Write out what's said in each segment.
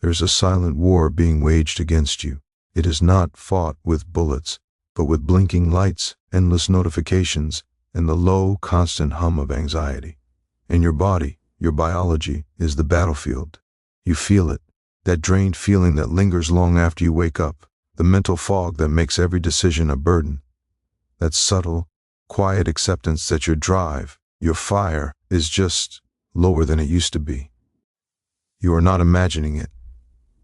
There's a silent war being waged against you. It is not fought with bullets, but with blinking lights, endless notifications, and the low, constant hum of anxiety. And your body, your biology, is the battlefield. You feel it, that drained feeling that lingers long after you wake up, the mental fog that makes every decision a burden, that subtle, quiet acceptance that your drive, your fire, is just lower than it used to be. You are not imagining it.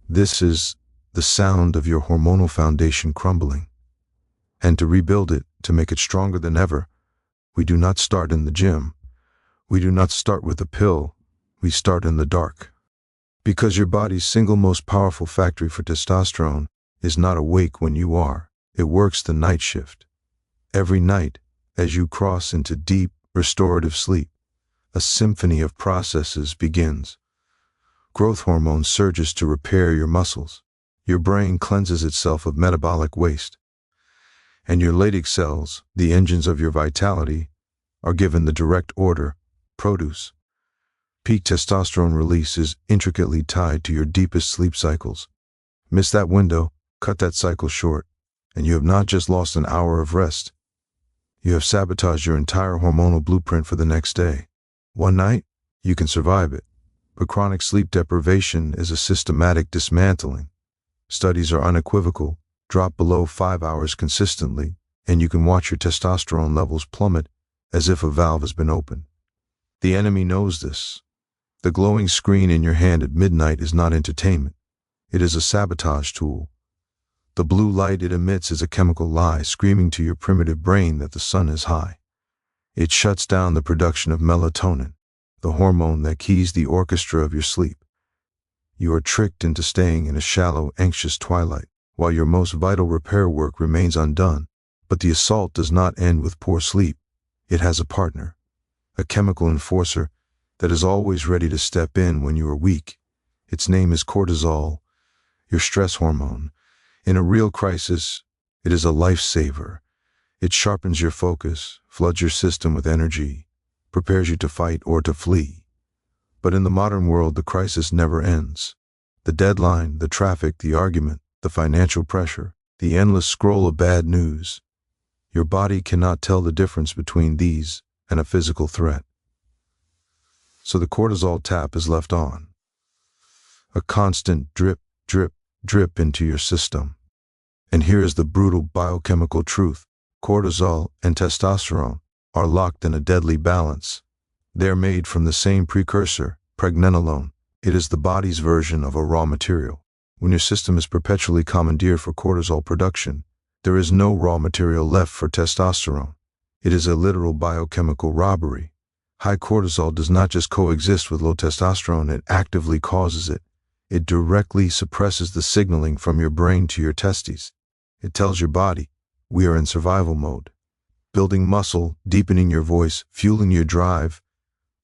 This is the sound of your hormonal foundation crumbling. And to rebuild it, to make it stronger than ever, we do not start in the gym. We do not start with a pill. We start in the dark. Because your body's single most powerful factory for testosterone is not awake when you are. It works the night shift. Every night, as you cross into deep, restorative sleep, a symphony of processes begins. Growth hormone surges to repair your muscles. Your brain cleanses itself of metabolic waste. And your Leydig cells, the engines of your vitality, are given the direct order, produce. Peak testosterone release is intricately tied to your deepest sleep cycles. Miss that window, cut that cycle short, and you have not just lost an hour of rest. You have sabotaged your entire hormonal blueprint for the next day. One night, you can survive it, but chronic sleep deprivation is a systematic dismantling. Studies are unequivocal. Drop below 5 hours consistently, and you can watch your testosterone levels plummet as if a valve has been opened. The enemy knows this. The glowing screen in your hand at midnight is not entertainment. It is a sabotage tool. The blue light it emits is a chemical lie screaming to your primitive brain that the sun is high. It shuts down the production of melatonin, the hormone that keys the orchestra of your sleep. You are tricked into staying in a shallow, anxious twilight, while your most vital repair work remains undone. But the assault does not end with poor sleep. It has a partner, a chemical enforcer that is always ready to step in when you are weak. Its name is cortisol, your stress hormone. In a real crisis, it is a lifesaver. It sharpens your focus, floods your system with energy, prepares you to fight or to flee. But in the modern world, the crisis never ends. The deadline, the traffic, the argument, the financial pressure, the endless scroll of bad news. Your body cannot tell the difference between these and a physical threat. So the cortisol tap is left on. A constant drip, drip, drip into your system. And here is the brutal biochemical truth. Cortisol and testosterone are locked in a deadly balance. They are made from the same precursor, pregnenolone. It is the body's version of a raw material. When your system is perpetually commandeered for cortisol production, there is no raw material left for testosterone. It is a literal biochemical robbery. High cortisol does not just coexist with low testosterone, it actively causes it. It directly suppresses the signaling from your brain to your testes. It tells your body, we are in survival mode. Building muscle, deepening your voice, fueling your drive,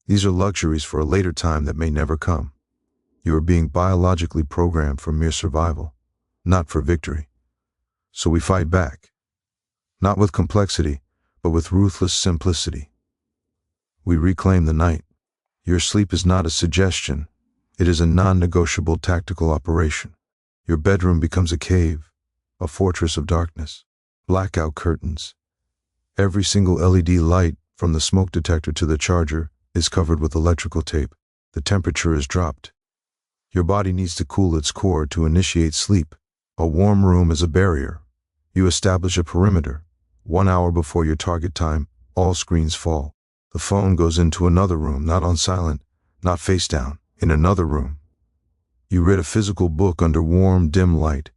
these are luxuries for a later time that may never come. You are being biologically programmed for mere survival, not for victory. So we fight back, not with complexity, but with ruthless simplicity. We reclaim the night. Your sleep is not a suggestion. It is a non-negotiable tactical operation. Your bedroom becomes a cave, a fortress of darkness, blackout curtains. Every single LED light, from the smoke detector to the charger, is covered with electrical tape. The temperature is dropped. Your body needs to cool its core to initiate sleep. A warm room is a barrier. You establish a perimeter. 1 hour before your target time, all screens fall. The phone goes into another room, not on silent, not face down, in another room. You read a physical book under warm, dim light.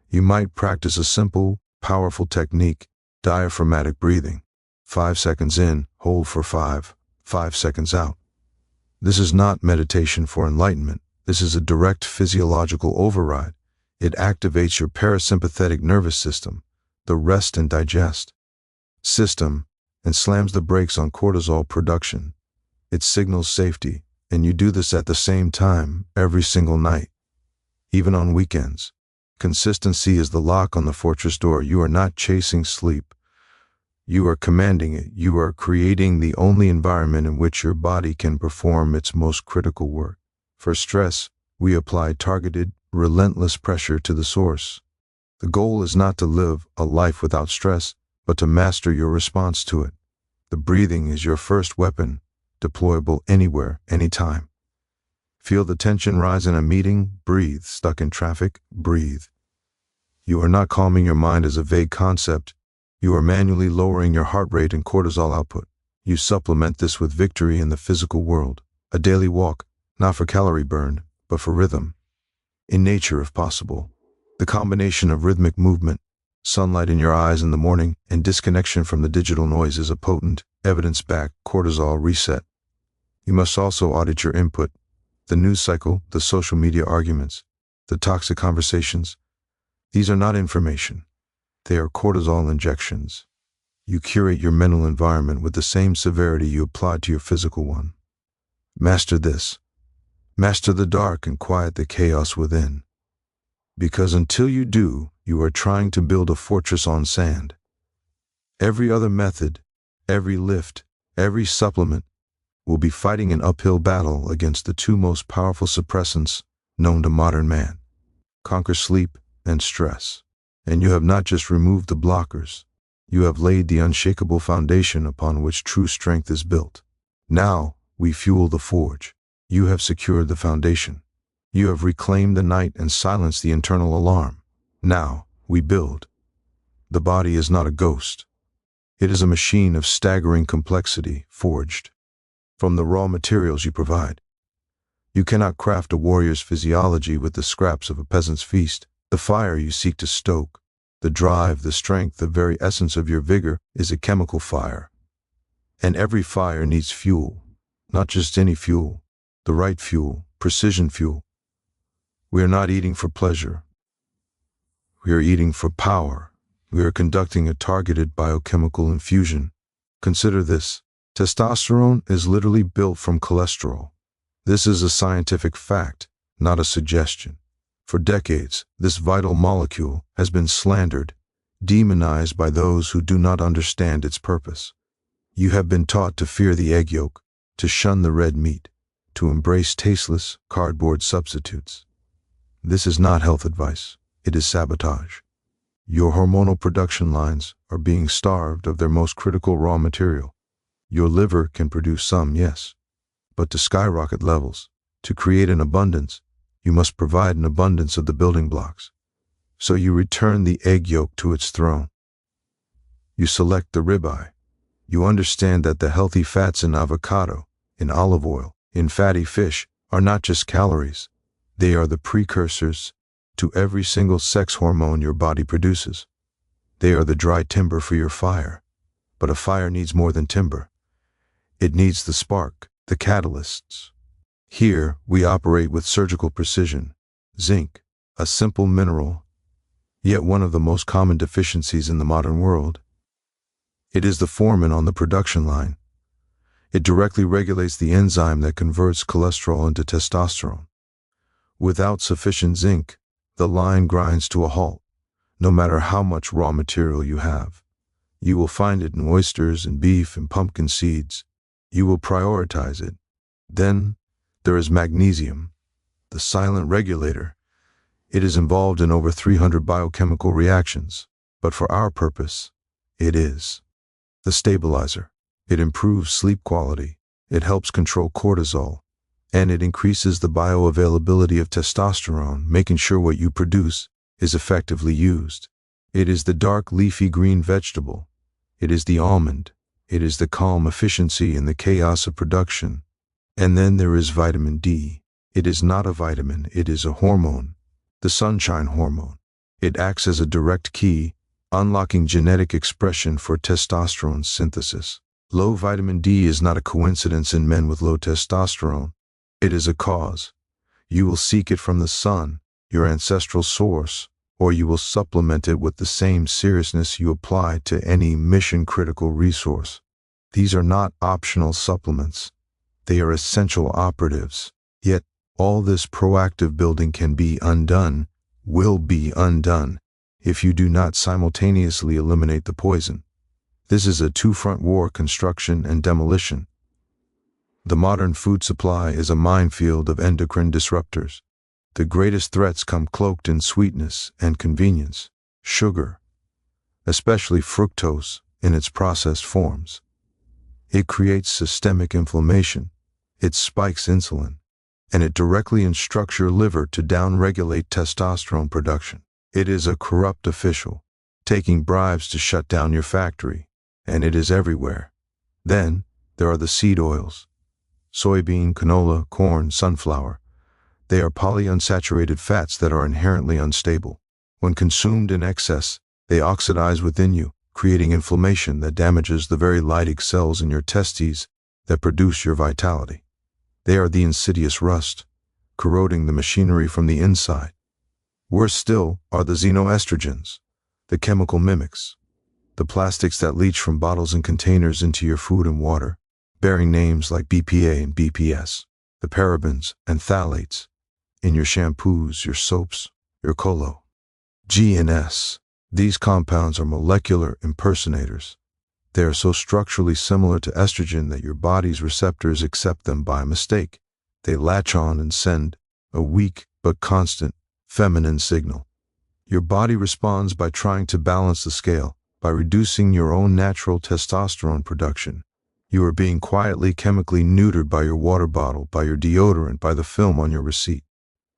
You might practice a simple, powerful technique, diaphragmatic breathing. 5 seconds in, hold for 5 seconds out. This is not meditation for enlightenment. This is a direct physiological override. It activates your parasympathetic nervous system, the rest and digest system, and slams the brakes on cortisol production. It signals safety, and you do this at the same time every single night, even on weekends. Consistency is the lock on the fortress door. You are not chasing sleep. You are commanding it. You are creating the only environment in which your body can perform its most critical work. For stress, we apply targeted, relentless pressure to the source. The goal is not to live a life without stress, but to master your response to it. The breathing is your first weapon, deployable anywhere, anytime. Feel the tension rise in a meeting? Breathe. Stuck in traffic? Breathe. You are not calming your mind as a vague concept. You are manually lowering your heart rate and cortisol output. You supplement this with victory in the physical world. A daily walk, not for calorie burn, but for rhythm. In nature, if possible. The combination of rhythmic movement, sunlight in your eyes in the morning, and disconnection from the digital noise is a potent, evidence-backed cortisol reset. You must also audit your input. The news cycle, the social media arguments, the toxic conversations. These are not information. They are cortisol injections. You curate your mental environment with the same severity you apply to your physical one. Master this. Master the dark and quiet the chaos within. Because until you do, you are trying to build a fortress on sand. Every other method, every lift, every supplement will be fighting an uphill battle against the two most powerful suppressants known to modern man. Conquer sleep and stress. And you have not just removed the blockers, you have laid the unshakable foundation upon which true strength is built. Now we fuel the forge. You have secured the foundation. You have reclaimed the night and silenced the internal alarm. Now we build. The body is not a ghost. It is a machine of staggering complexity, forged from the raw materials you provide. You cannot craft a warrior's physiology with the scraps of a peasant's feast. The fire you seek to stoke, the drive, the strength, the very essence of your vigor is a chemical fire. And every fire needs fuel, not just any fuel, the right fuel, precision fuel. We are not eating for pleasure. We are eating for power. We are conducting a targeted biochemical infusion. Consider this. Testosterone is literally built from cholesterol. This is a scientific fact, not a suggestion. For decades, this vital molecule has been slandered, demonized by those who do not understand its purpose. You have been taught to fear the egg yolk, to shun the red meat, to embrace tasteless, cardboard substitutes. This is not health advice. It is sabotage. Your hormonal production lines are being starved of their most critical raw material. Your liver can produce some, yes, but to skyrocket levels, to create an abundance, you must provide an abundance of the building blocks. So you return the egg yolk to its throne. You select the ribeye. You understand that the healthy fats in avocado, in olive oil, in fatty fish are not just calories. They are the precursors to every single sex hormone your body produces. They are the dry timber for your fire. But a fire needs more than timber. It needs the spark, the catalysts. Here, we operate with surgical precision. Zinc, a simple mineral, yet one of the most common deficiencies in the modern world. It is the foreman on the production line. It directly regulates the enzyme that converts cholesterol into testosterone. Without sufficient zinc, the line grinds to a halt, no matter how much raw material you have. You will find it in oysters and beef and pumpkin seeds. You will prioritize it. Then, there is magnesium, the silent regulator. It is involved in over 300 biochemical reactions, but for our purpose, it is the stabilizer. It improves sleep quality, it helps control cortisol, and it increases the bioavailability of testosterone, making sure what you produce is effectively used. It is the dark leafy green vegetable. It is the almond. It is the calm efficiency in the chaos of production. And then there is vitamin D. It is not a vitamin, it is a hormone, the sunshine hormone. It acts as a direct key, unlocking genetic expression for testosterone synthesis. Low vitamin D is not a coincidence in men with low testosterone. It is a cause. You will seek it from the sun, your ancestral source, or you will supplement it with the same seriousness you apply to any mission-critical resource. These are not optional supplements. They are essential operatives. Yet, all this proactive building can be undone, will be undone, if you do not simultaneously eliminate the poison. This is a two-front war: construction and demolition. The modern food supply is a minefield of endocrine disruptors. The greatest threats come cloaked in sweetness and convenience. Sugar, especially fructose in its processed forms. It creates systemic inflammation, it spikes insulin, and it directly instructs your liver to downregulate testosterone production. It is a corrupt official, taking bribes to shut down your factory, and it is everywhere. Then, there are the seed oils. Soybean, canola, corn, sunflower. They are polyunsaturated fats that are inherently unstable. When consumed in excess, they oxidize within you, creating inflammation that damages the very Leydig cells in your testes that produce your vitality. They are the insidious rust, corroding the machinery from the inside. Worse still are the xenoestrogens, the chemical mimics, the plastics that leach from bottles and containers into your food and water, bearing names like BPA and BPS, the parabens and phthalates, in your shampoos, your soaps, your colo. G and S. These compounds are molecular impersonators. They are so structurally similar to estrogen that your body's receptors accept them by mistake. They latch on and send a weak but constant feminine signal. Your body responds by trying to balance the scale, by reducing your own natural testosterone production. You are being quietly chemically neutered by your water bottle, by your deodorant, by the film on your receipt.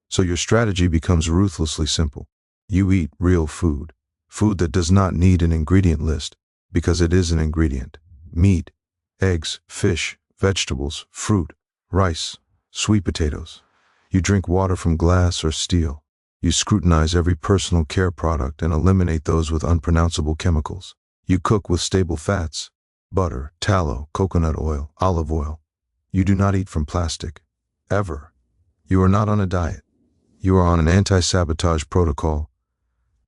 So your strategy becomes ruthlessly simple. You eat real food, food that does not need an ingredient list, because it is an ingredient. Meat, eggs, fish, vegetables, fruit, rice, sweet potatoes. You drink water from glass or steel. You scrutinize every personal care product and eliminate those with unpronounceable chemicals. You cook with stable fats, butter, tallow, coconut oil, olive oil. You do not eat from plastic. Ever. You are not on a diet. You are on an anti-sabotage protocol.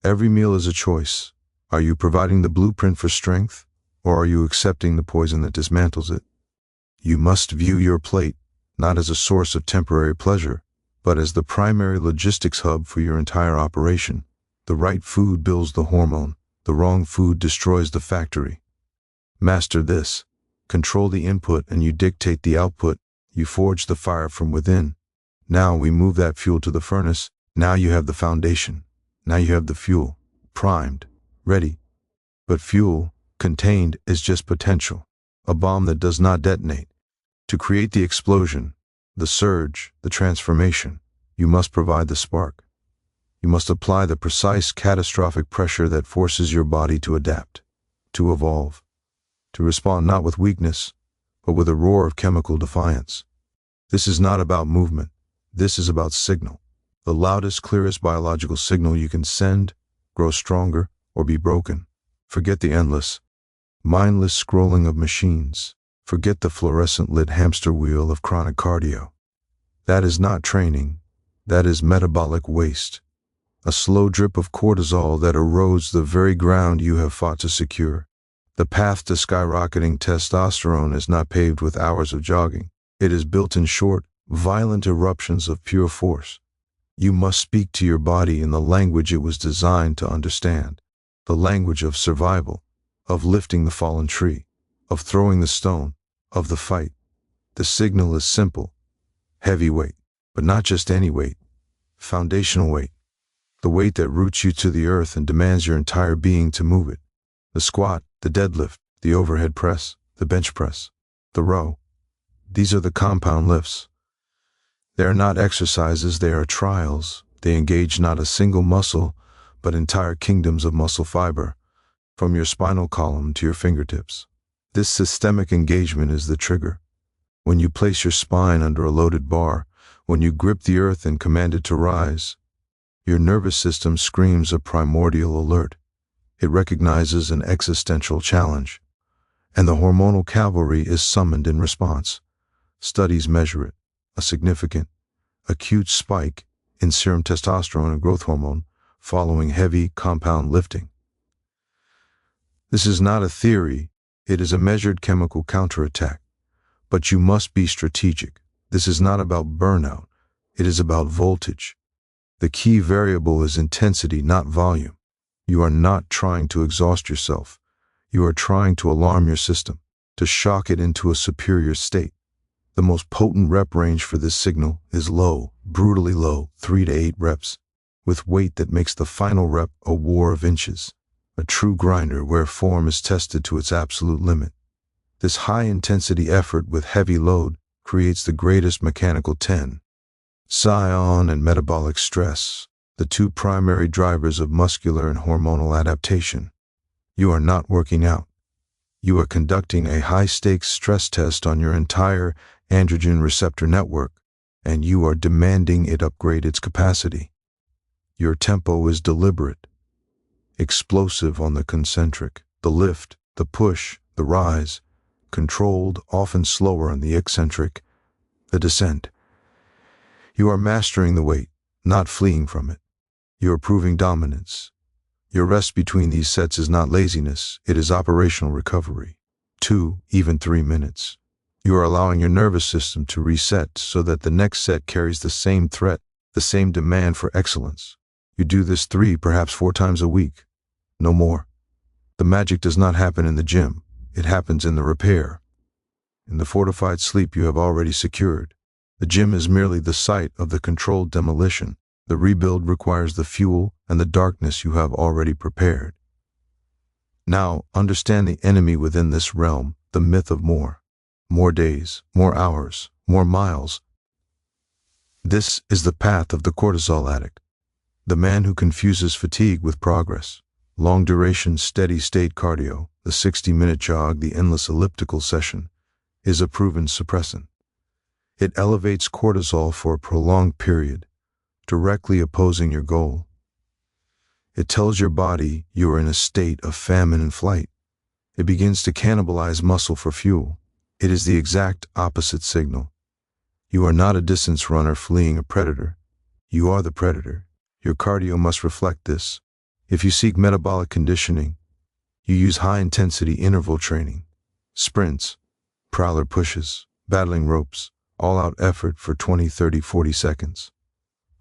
Every meal is a choice. Are you providing the blueprint for strength, or are you accepting the poison that dismantles it? You must view your plate not as a source of temporary pleasure, but as the primary logistics hub for your entire operation. The right food builds the hormone, the wrong food destroys the factory. Master this. Control the input and you dictate the output. You forge the fire from within. Now we move that fuel to the furnace. Now you have the foundation. Now you have the fuel, primed, ready. But fuel, contained, is just potential, a bomb that does not detonate. To create the explosion, the surge, the transformation, you must provide the spark. You must apply the precise catastrophic pressure that forces your body to adapt, to evolve, to respond not with weakness, but with a roar of chemical defiance. This is not about movement. This is about signal. The loudest, clearest biological signal you can send, grow stronger, or be broken. Forget the endless, mindless scrolling of machines. Forget the fluorescent-lit hamster wheel of chronic cardio. That is not training. That is metabolic waste. A slow drip of cortisol that erodes the very ground you have fought to secure. The path to skyrocketing testosterone is not paved with hours of jogging. It is built in short, violent eruptions of pure force. You must speak to your body in the language it was designed to understand. The language of survival, of lifting the fallen tree, of throwing the stone, of the fight. The signal is simple. Heavy weight, but not just any weight. Foundational weight. The weight that roots you to the earth and demands your entire being to move it. The squat, the deadlift, the overhead press, the bench press, the row. These are the compound lifts. They are not exercises, they are trials. They engage not a single muscle, but entire kingdoms of muscle fiber, from your spinal column to your fingertips. This systemic engagement is the trigger. When you place your spine under a loaded bar, when you grip the earth and command it to rise, your nervous system screams a primordial alert. It recognizes an existential challenge, and the hormonal cavalry is summoned in response. Studies measure it, a significant, acute spike in serum testosterone and growth hormone following heavy compound lifting. This is not a theory, it is a measured chemical counterattack. But you must be strategic. This is not about burnout, it is about voltage. The key variable is intensity, not volume. You are not trying to exhaust yourself. You are trying to alarm your system, to shock it into a superior state. The most potent rep range for this signal is low, brutally low, 3 to 8 reps, with weight that makes the final rep a war of inches, a true grinder where form is tested to its absolute limit. This high-intensity effort with heavy load creates the greatest mechanical 10. Scion and metabolic stress, the two primary drivers of muscular and hormonal adaptation. You are not working out. You are conducting a high-stakes stress test on your entire androgen receptor network, and you are demanding it upgrade its capacity. Your tempo is deliberate, explosive on the concentric, the lift, the push, the rise, controlled, often slower on the eccentric, the descent. You are mastering the weight, not fleeing from it. You are proving dominance. Your rest between these sets is not laziness, it is operational recovery. 2, even 3 minutes. You are allowing your nervous system to reset so that the next set carries the same threat, the same demand for excellence. You do this 3, perhaps 4 times a week. No more. The magic does not happen in the gym. It happens in the repair. In the fortified sleep you have already secured. The gym is merely the site of the controlled demolition. The rebuild requires the fuel and the darkness you have already prepared. Now, understand the enemy within this realm, the myth of more. More days, more hours, more miles. This is the path of the cortisol addict, the man who confuses fatigue with progress. Long-duration, steady-state cardio, the 60-minute jog, the endless elliptical session, is a proven suppressant. It elevates cortisol for a prolonged period, directly opposing your goal. It tells your body you are in a state of famine and flight. It begins to cannibalize muscle for fuel. It is the exact opposite signal. You are not a distance runner fleeing a predator. You are the predator. Your cardio must reflect this. If you seek metabolic conditioning, you use high-intensity interval training, sprints, prowler pushes, battling ropes, all-out effort for 20, 30, 40 seconds,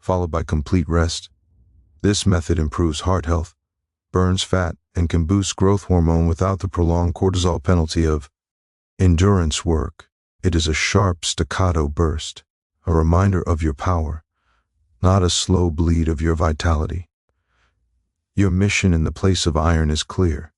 followed by complete rest. This method improves heart health, burns fat, and can boost growth hormone without the prolonged cortisol penalty of endurance work. It is a sharp staccato burst, a reminder of your power, not a slow bleed of your vitality. Your mission in the place of iron is clear.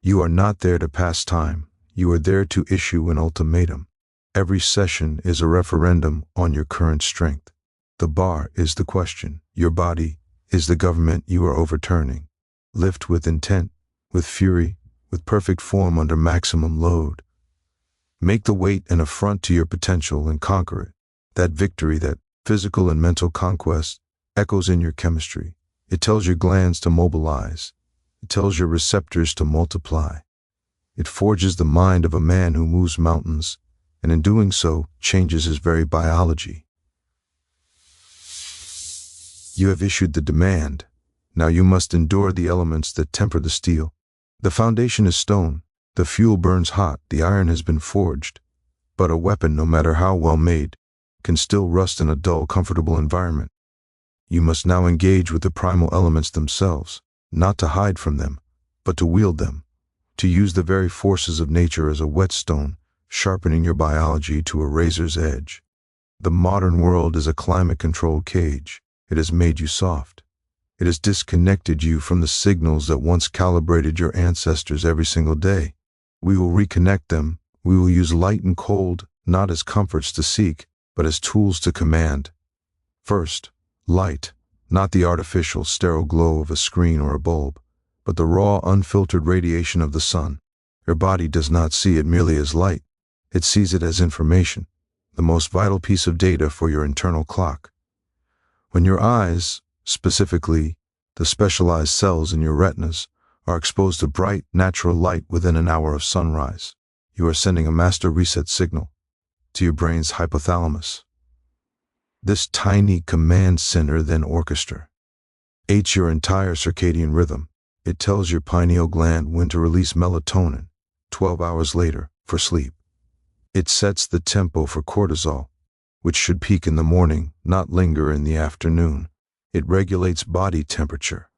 You are not there to pass time. You are there to issue an ultimatum. Every session is a referendum on your current strength. The bar is the question. Your body is the government you are overturning. Lift with intent, with fury, with perfect form under maximum load. Make the weight an affront to your potential and conquer it. That victory, that physical and mental conquest, echoes in your chemistry. It tells your glands to mobilize. It tells your receptors to multiply. It forges the mind of a man who moves mountains, and in doing so, changes his very biology. You have issued the demand. Now you must endure the elements that temper the steel. The foundation is stone. The fuel burns hot. The iron has been forged. But a weapon, no matter how well made, can still rust in a dull, comfortable environment. You must now engage with the primal elements themselves, not to hide from them, but to wield them, to use the very forces of nature as a whetstone, sharpening your biology to a razor's edge. The modern world is a climate-controlled cage. It has made you soft. It has disconnected you from the signals that once calibrated your ancestors every single day. We will reconnect them. We will use light and cold, not as comforts to seek, but as tools to command. First, light, not the artificial, sterile glow of a screen or a bulb, but the raw, unfiltered radiation of the sun. Your body does not see it merely as light. It sees it as information, the most vital piece of data for your internal clock. When your eyes, specifically the specialized cells in your retinas, are exposed to bright, natural light within an hour of sunrise, you are sending a master reset signal to your brain's hypothalamus. This tiny command center then orchestra aids your entire circadian rhythm. It tells your pineal gland when to release melatonin 12 hours later for sleep. It sets the tempo for cortisol, which should peak in the morning, not linger in the afternoon. It regulates body temperature.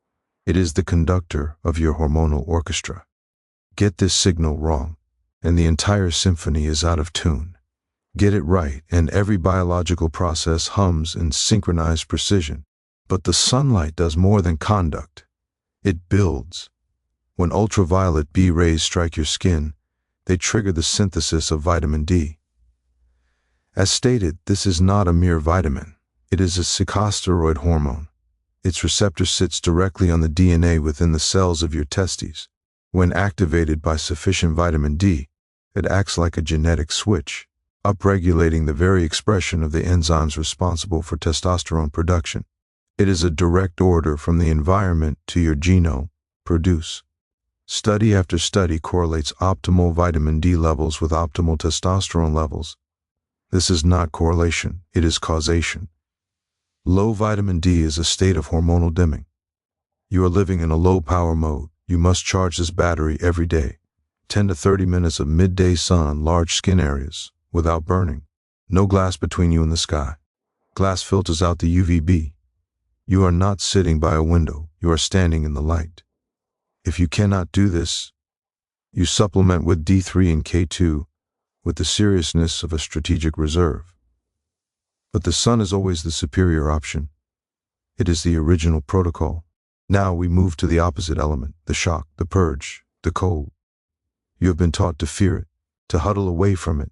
It is the conductor of your hormonal orchestra. Get this signal wrong, and the entire symphony is out of tune. Get it right, and every biological process hums in synchronized precision. But the sunlight does more than conduct. It builds. When ultraviolet B rays strike your skin, they trigger the synthesis of vitamin D. As stated, this is not a mere vitamin. It is a testosterone hormone. Its receptor sits directly on the DNA within the cells of your testes. When activated by sufficient vitamin D, it acts like a genetic switch, upregulating the very expression of the enzymes responsible for testosterone production. It is a direct order from the environment to your genome. Produce. Study after study correlates optimal vitamin D levels with optimal testosterone levels. This is not correlation, it is causation. Low vitamin D is a state of hormonal dimming. You are living in a low power mode. You must charge this battery every day. 10 to 30 minutes of midday sun on large skin areas, without burning. No glass between you and the sky. Glass filters out the UVB. You are not sitting by a window, you are standing in the light. If you cannot do this, you supplement with D3 and K2 with the seriousness of a strategic reserve. But the sun is always the superior option. It is the original protocol. Now we move to the opposite element, the shock, the purge, the cold. You have been taught to fear it, to huddle away from it,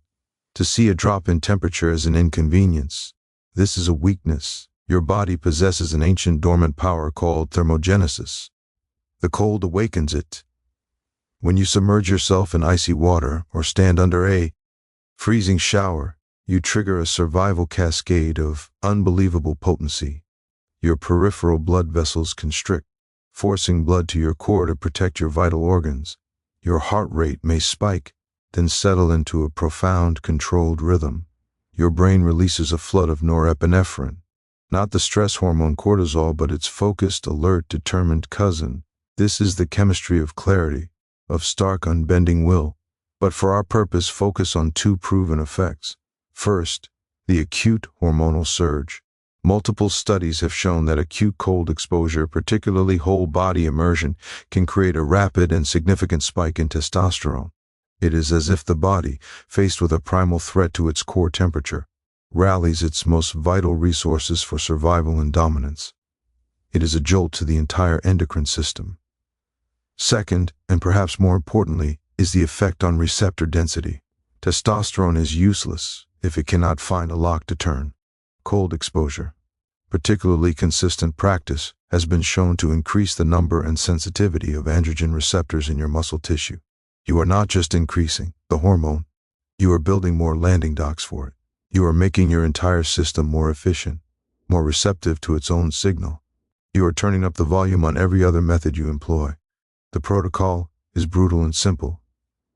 to see a drop in temperature as an inconvenience. This is a weakness. Your body possesses an ancient dormant power called thermogenesis. The cold awakens it. When you submerge yourself in icy water or stand under a freezing shower, you trigger a survival cascade of unbelievable potency. Your peripheral blood vessels constrict, forcing blood to your core to protect your vital organs. Your heart rate may spike, then settle into a profound, controlled rhythm. Your brain releases a flood of norepinephrine, not the stress hormone cortisol, but its focused, alert, determined cousin. This is the chemistry of clarity, of stark, unbending will. But for our purpose, focus on two proven effects. First, the acute hormonal surge. Multiple studies have shown that acute cold exposure, particularly whole body immersion, can create a rapid and significant spike in testosterone. It is as if the body, faced with a primal threat to its core temperature, rallies its most vital resources for survival and dominance. It is a jolt to the entire endocrine system. Second, and perhaps more importantly, is the effect on receptor density. Testosterone is useless if it cannot find a lock to turn. Cold exposure, particularly consistent practice, has been shown to increase the number and sensitivity of androgen receptors in your muscle tissue. You are not just increasing the hormone, you are building more landing docks for it. You are making your entire system more efficient, more receptive to its own signal. You are turning up the volume on every other method you employ. The protocol is brutal and simple.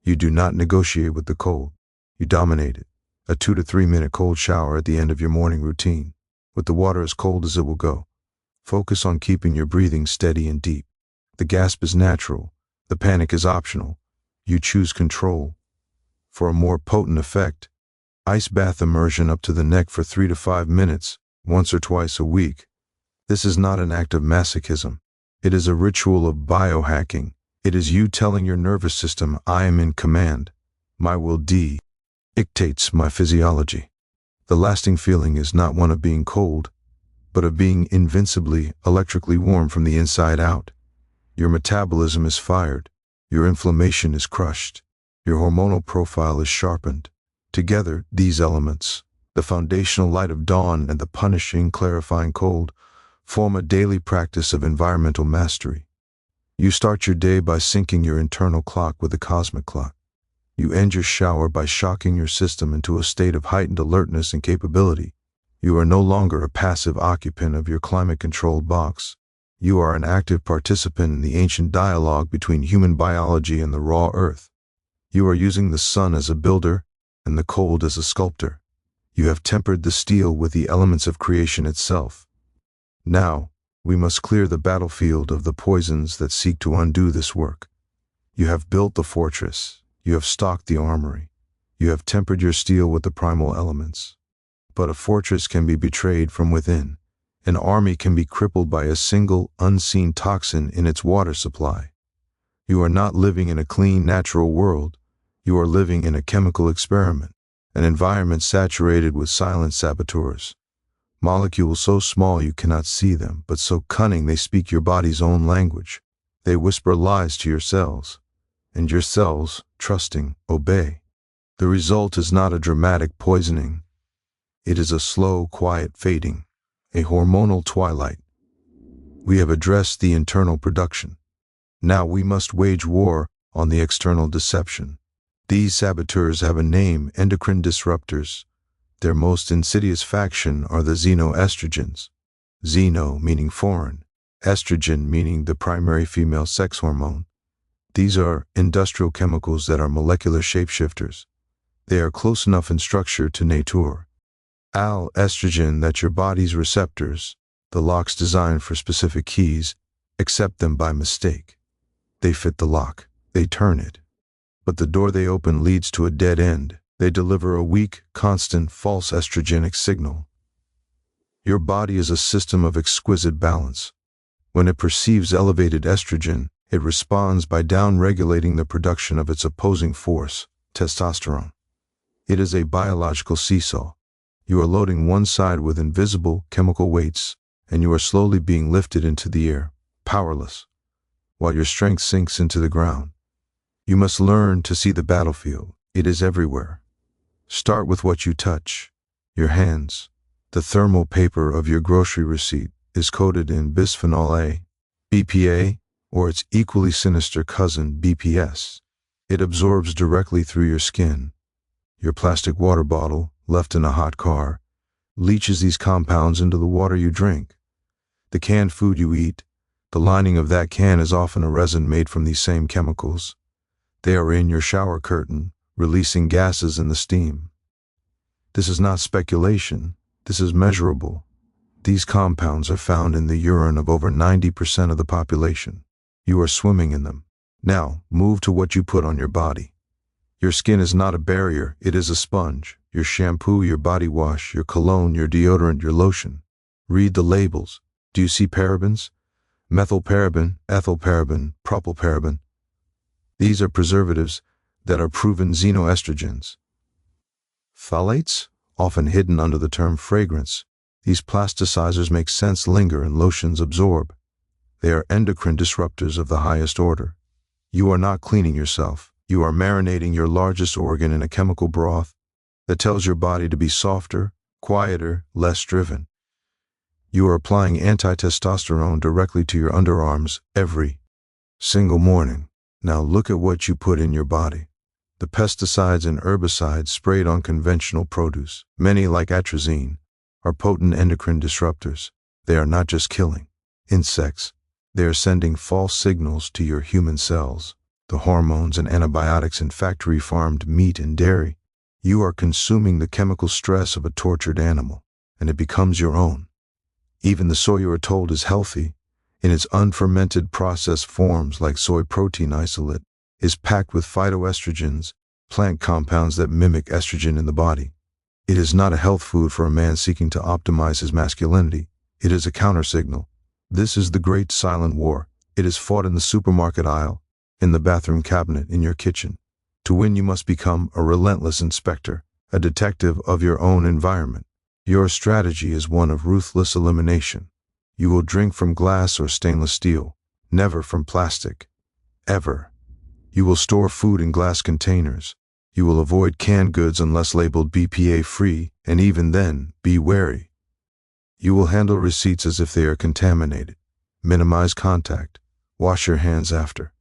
You do not negotiate with the cold. You dominate it. A 2 to 3 minute cold shower at the end of your morning routine, with the water as cold as it will go. Focus on keeping your breathing steady and deep. The gasp is natural. The panic is optional. You choose control. For a more potent effect, ice bath immersion up to the neck for 3 to 5 minutes, once or twice a week. This is not an act of masochism. It is a ritual of biohacking. It is you telling your nervous system, I am in command. My will dictates my physiology. The lasting feeling is not one of being cold, but of being invincibly, electrically warm from the inside out. Your metabolism is fired. Your inflammation is crushed. Your hormonal profile is sharpened. Together, these elements, the foundational light of dawn and the punishing, clarifying cold, form a daily practice of environmental mastery. You start your day by syncing your internal clock with the cosmic clock. You end your shower by shocking your system into a state of heightened alertness and capability. You are no longer a passive occupant of your climate-controlled box. You are an active participant in the ancient dialogue between human biology and the raw earth. You are using the sun as a builder and the cold as a sculptor. You have tempered the steel with the elements of creation itself. Now, we must clear the battlefield of the poisons that seek to undo this work. You have built the fortress. You have stocked the armory. You have tempered your steel with the primal elements. But a fortress can be betrayed from within. An army can be crippled by a single, unseen toxin in its water supply. You are not living in a clean, natural world. You are living in a chemical experiment. an environment saturated with silent saboteurs. Molecules so small you cannot see them, but so cunning they speak your body's own language. They whisper lies to your cells, and your cells, trusting, obey. The result is not a dramatic poisoning. It is a slow, quiet fading, a hormonal twilight. We have addressed the internal production. Now we must wage war on the external deception. These saboteurs have a name: endocrine disruptors. Their most insidious faction are the xenoestrogens. Xeno meaning foreign, estrogen meaning the primary female sex hormone. These are industrial chemicals that are molecular shapeshifters. They are close enough in structure to nature. Estrogen that your body's receptors, the locks designed for specific keys, accept them by mistake. They fit the lock, they turn it. But the door they open leads to a dead end. They deliver a weak, constant, false estrogenic signal. Your body is a system of exquisite balance. When it perceives elevated estrogen, it responds by down-regulating the production of its opposing force, testosterone. It is a biological seesaw. You are loading one side with invisible chemical weights, and you are slowly being lifted into the air, powerless, while your strength sinks into the ground. You must learn to see the battlefield. It is everywhere. Start with what you touch. Your hands. The thermal paper of your grocery receipt is coated in bisphenol A, BPA, or its equally sinister cousin, BPS. It absorbs directly through your skin. Your plastic water bottle, left in a hot car, leaches these compounds into the water you drink. The canned food you eat, the lining of that can is often a resin made from these same chemicals. They are in your shower curtain, releasing gases in the steam. This is not speculation. This is measurable. These compounds are found in the urine of over 90% of the population. You are swimming in them. Now, move to what you put on your body. Your skin is not a barrier, it is a sponge. Your shampoo, your body wash, your cologne, your deodorant, your lotion. Read the labels. Do you see parabens? Methylparaben, ethylparaben, propylparaben. These are preservatives that are proven xenoestrogens. Phthalates, often hidden under the term fragrance. These plasticizers make scents linger and lotions absorb. They are endocrine disruptors of the highest order. You are not cleaning yourself. You are marinating your largest organ in a chemical broth that tells your body to be softer, quieter, less driven. You are applying anti-testosterone directly to your underarms every single morning. Now look at what you put in your body. The pesticides and herbicides sprayed on conventional produce, many like atrazine, are potent endocrine disruptors. They are not just killing insects. They are sending false signals to your human cells. The hormones and antibiotics in factory-farmed meat and dairy. You are consuming the chemical stress of a tortured animal, and it becomes your own. Even the soy you are told is healthy, in its unfermented processed forms like soy protein isolate, is packed with phytoestrogens, plant compounds that mimic estrogen in the body. It is not a health food for a man seeking to optimize his masculinity. It is a countersignal. This is the great silent war. It is fought in the supermarket aisle, in the bathroom cabinet, in your kitchen. To win, you must become a relentless inspector, a detective of your own environment. Your strategy is one of ruthless elimination. You will drink from glass or stainless steel, never from plastic. Ever. You will store food in glass containers. You will avoid canned goods unless labeled BPA-free, and even then, be wary. You will handle receipts as if they are contaminated. Minimize contact. Wash your hands after.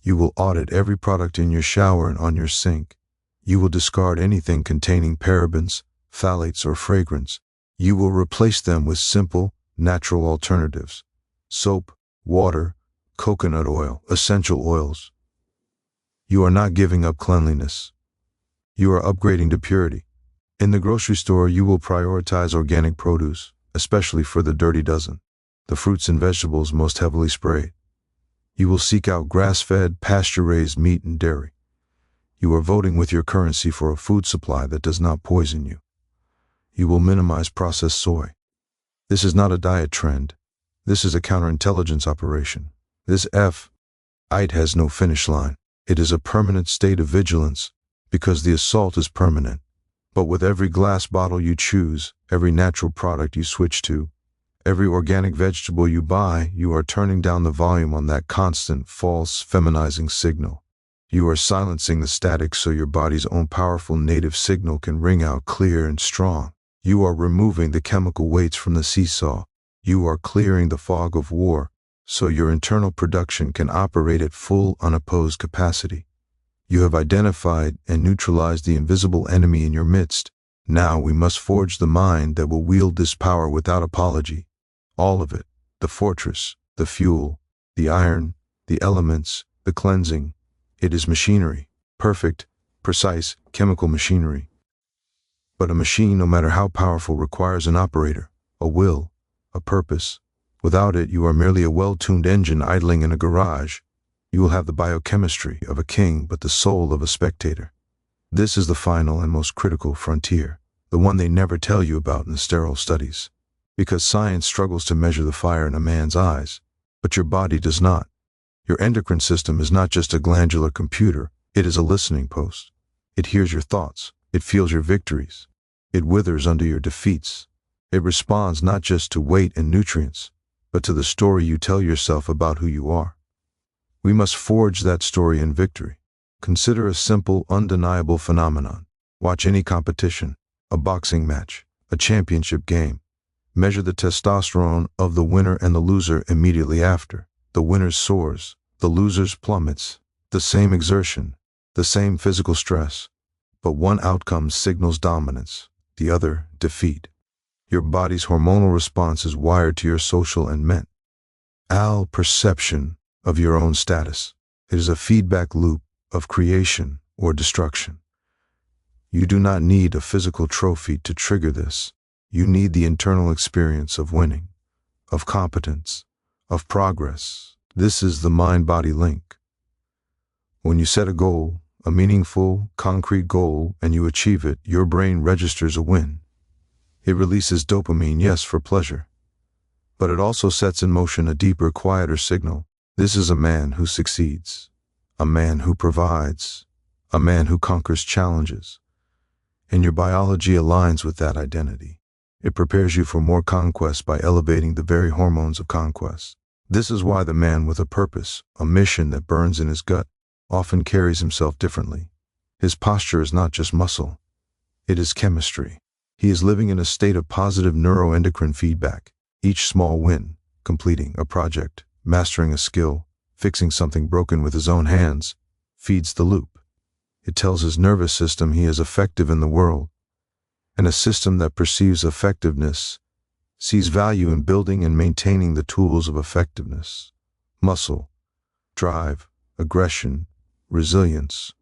You will audit every product in your shower and on your sink. You will discard anything containing parabens, phthalates, or fragrance. You will replace them with simple, natural alternatives. Soap, water, coconut oil, essential oils. You are not giving up cleanliness. You are upgrading to purity. In the grocery store, you will prioritize organic produce, especially for the dirty dozen, the fruits and vegetables most heavily sprayed. You will seek out grass-fed, pasture-raised meat and dairy. You are voting with your currency for a food supply that does not poison you. You will minimize processed soy. This is not a diet trend. This is a counterintelligence operation. This fight has no finish line. It is a permanent state of vigilance, because the assault is permanent. But with every glass bottle you choose, every natural product you switch to, every organic vegetable you buy, you are turning down the volume on that constant, false, feminizing signal. You are silencing the static so your body's own powerful native signal can ring out clear and strong. You are removing the chemical weights from the seesaw. You are clearing the fog of war so your internal production can operate at full, unopposed capacity. You have identified and neutralized the invisible enemy in your midst. Now we must forge the mind that will wield this power without apology. All of it, the fortress, the fuel, the iron, the elements, the cleansing. It is machinery, perfect, precise, chemical machinery. But a machine, no matter how powerful, requires an operator, a will, a purpose. Without it, you are merely a well-tuned engine idling in a garage. You will have the biochemistry of a king, but the soul of a spectator. This is the final and most critical frontier, the one they never tell you about in the sterile studies. Because science struggles to measure the fire in a man's eyes, but your body does not. Your endocrine system is not just a glandular computer, it is a listening post. It hears your thoughts, it feels your victories, it withers under your defeats. It responds not just to weight and nutrients, but to the story you tell yourself about who you are. We must forge that story in victory. Consider a simple, undeniable phenomenon. Watch any competition, a boxing match, a championship game. Measure the testosterone of the winner and the loser immediately after. The winner soars, the loser's plummets. The same exertion, the same physical stress, but one outcome signals dominance, the other defeat. Your body's hormonal response is wired to your social and mental perception of your own status. It is a feedback loop of creation or destruction. You do not need a physical trophy to trigger this. You need the internal experience of winning, of competence, of progress. This is the mind-body link. When you set a goal, a meaningful, concrete goal, and you achieve it, your brain registers a win. It releases dopamine, yes, for pleasure. But it also sets in motion a deeper, quieter signal. This is a man who succeeds, a man who provides, a man who conquers challenges. And your biology aligns with that identity. It prepares you for more conquest by elevating the very hormones of conquest. This is why the man with a purpose, a mission that burns in his gut, often carries himself differently. His posture is not just muscle, it is chemistry. He is living in a state of positive neuroendocrine feedback. Each small win, completing a project, mastering a skill, fixing something broken with his own hands, feeds the loop. It tells his nervous system he is effective in the world. And a system that perceives effectiveness sees value in building and maintaining the tools of effectiveness. Muscle, drive, aggression, resilience,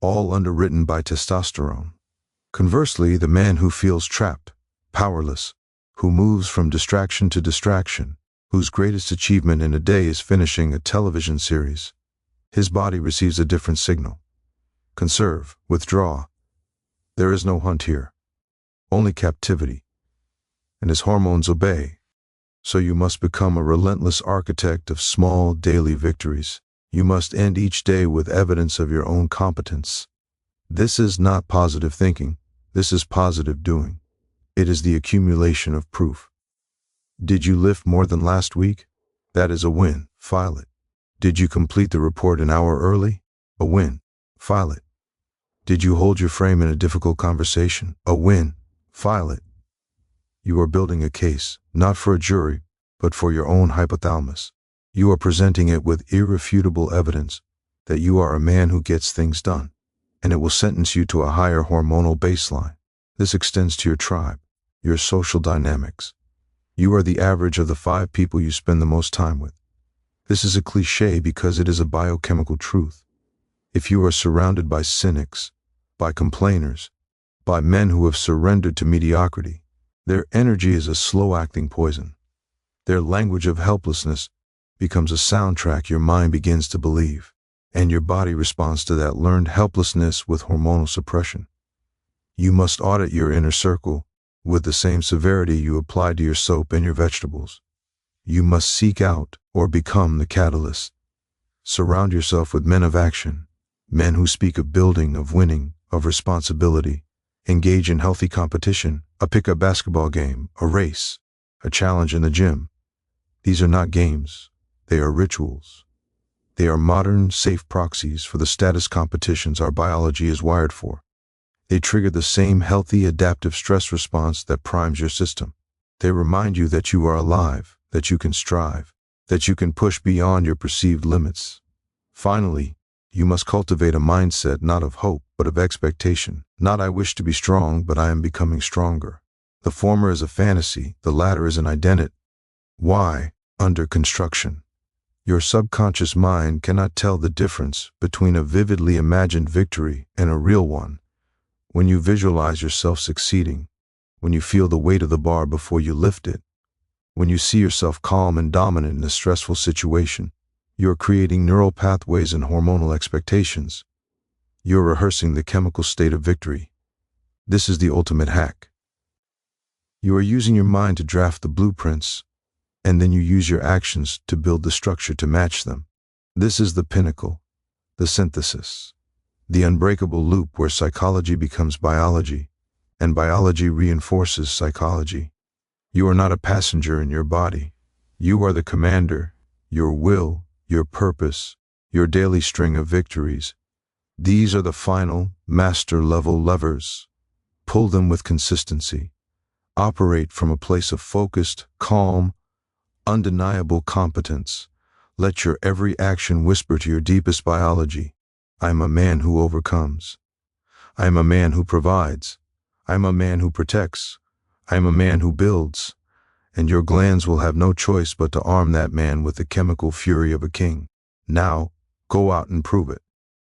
all underwritten by testosterone. Conversely, the man who feels trapped, powerless, who moves from distraction to distraction, whose greatest achievement in a day is finishing a television series, his body receives a different signal. Conserve, withdraw. There is no hunt here, only captivity. And his hormones obey. So you must become a relentless architect of small daily victories. You must end each day with evidence of your own competence. This is not positive thinking. This is positive doing. It is the accumulation of proof. Did you lift more than last week? That is a win. File it. Did you complete the report an hour early? A win. File it. Did you hold your frame in a difficult conversation? A win. File it. You are building a case, not for a jury, but for your own hypothalamus. You are presenting it with irrefutable evidence that you are a man who gets things done, and it will sentence you to a higher hormonal baseline. This extends to your tribe, your social dynamics. You are the average of the 5 people you spend the most time with. This is a cliché because it is a biochemical truth. If you are surrounded by cynics, by complainers, by men who have surrendered to mediocrity, their energy is a slow-acting poison. Their language of helplessness becomes a soundtrack your mind begins to believe, and your body responds to that learned helplessness with hormonal suppression. You must audit your inner circle with the same severity you apply to your soap and your vegetables. You must seek out or become the catalyst. Surround yourself with men of action, men who speak of building, of winning, of responsibility. Engage in healthy competition, a pickup basketball game, a race, a challenge in the gym. These are not games. They are rituals. They are modern, safe proxies for the status competitions our biology is wired for. They trigger the same healthy, adaptive stress response that primes your system. They remind you that you are alive, that you can strive, that you can push beyond your perceived limits. Finally, you must cultivate a mindset not of hope, but of expectation. Not "I wish to be strong, but I am becoming stronger." The former is a fantasy, the latter is an identity. Why? Under construction. Your subconscious mind cannot tell the difference between a vividly imagined victory and a real one. When you visualize yourself succeeding, when you feel the weight of the bar before you lift it, when you see yourself calm and dominant in a stressful situation, you are creating neural pathways and hormonal expectations. You are rehearsing the chemical state of victory. This is the ultimate hack. You are using your mind to draft the blueprints, and then you use your actions to build the structure to match them. This is the pinnacle, the synthesis, the unbreakable loop where psychology becomes biology, and biology reinforces psychology. You are not a passenger in your body. You are the commander, your will, your purpose, your daily string of victories. These are the final, master-level levers. Pull them with consistency. Operate from a place of focused, calm, undeniable competence. Let your every action whisper to your deepest biology, "I am a man who overcomes. I am a man who provides. I am a man who protects. I am a man who builds." And your glands will have no choice but to arm that man with the chemical fury of a king. Now, go out and prove it.